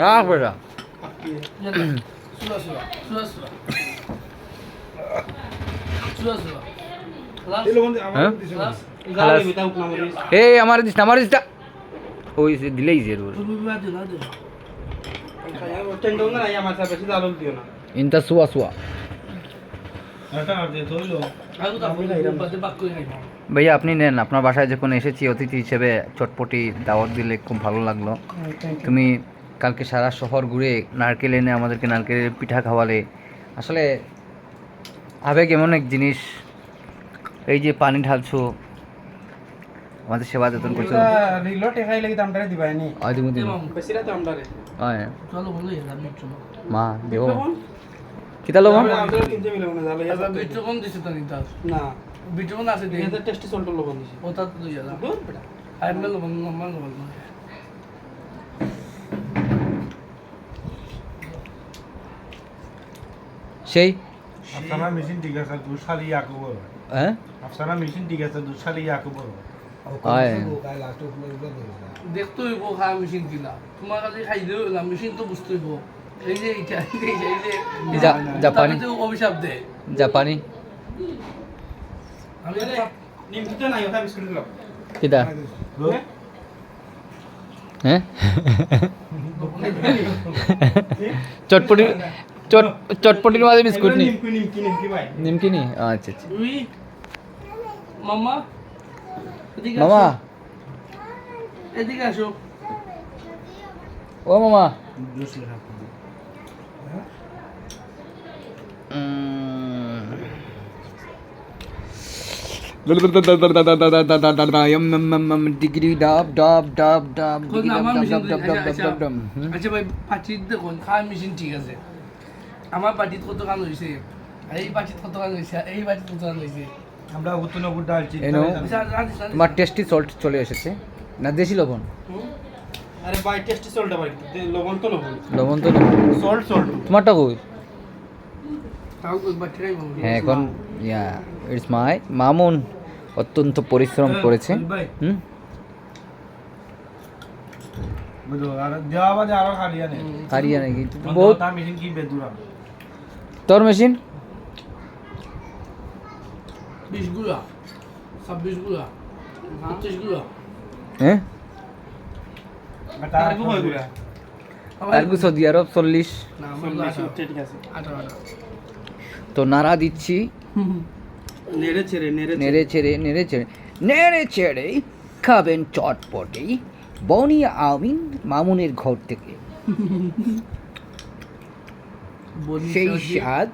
রাখ বেটা এই আমার দিস না ওই দিলেই যে ইনটা সুয়া সুয়া ভাইয়া আপনি নেন, আপনার বাসায় যখন এসেছি অতিথি হিসেবে চটপটি দাওয়াত দিলে খুব ভালো লাগলো। তুমি কালকে সারা শহর ঘুরে নারকেল এনে আমাদেরকে নারকেলের পিঠা খাওয়ালে, আসলে আবেগ এমন এক জিনিস। এই যে পানি ঢালছো, আমাদের সেবা যত্ন করছো। মা দেব কিতা লবণ সেই আফসানা মেশিন ঠিক আছে দুধ শালি ইয়াকু বড় হ্যাঁ আফসানা মেশিন ঠিক আছে দুধ শালি ইয়াকু বড় দেখতে হইব খাওয়া মেশিন কিনা তোমার কাছে খাইলেও মেশিন তো বুঝতে হইব। এই যে জাপানি অভিশাপ দেয় জাপানি আমি নিমকিটা নাই ওটা বিস্কুট দিলাম কিটা হ্যাঁ চটপটি চটপটির মাঝে বিস্কুট নেই নিমকি ভাই নিমকি নি আচ্ছা আচ্ছা মামা মামা এদিকে আসো ও মামা আচ্ছা ভাই পাচির দেখুন খাওয়ার মেশিন ঠিক আছে, আমার বাটিত কত কান হয়েছে, এই বাটিত কত কান হয়েছে, এই বাটিত কত কান হয়েছে। আমরা উত্তর নগর ডালছি তোমার টেস্টি সল্ট চলে এসেছে না, দেশি লবণ। আরে ভাই টেস্টি সল্ট ভাই লবণ তো লবণ লবণ তো সল্ট সল্ট তোমারটা কই? তাও বাটিরাই ভালো। হ্যাঁ এখন ইটস মাই মামুন অত্যন্ত পরিশ্রম করেছে। হুম বুঝো আর দেওয়া বাদে আরো খালিয়া নেই হারিয়া নাকি বহুত তার মেশিন কি বেদুরা তোর মেশিন 20 গুলা 26 গুলা 25 গুলা হ্যাঁ তার কো হয় গুলা আর সৌদি আরব 40। না ঠিক আছে 18 তো নাড়া দিচ্ছি নেড়ে ছেড়ে খাবেন চটপটি বনিয়া আমিন মামুনের ঘর থেকে, সেই স্বাদ।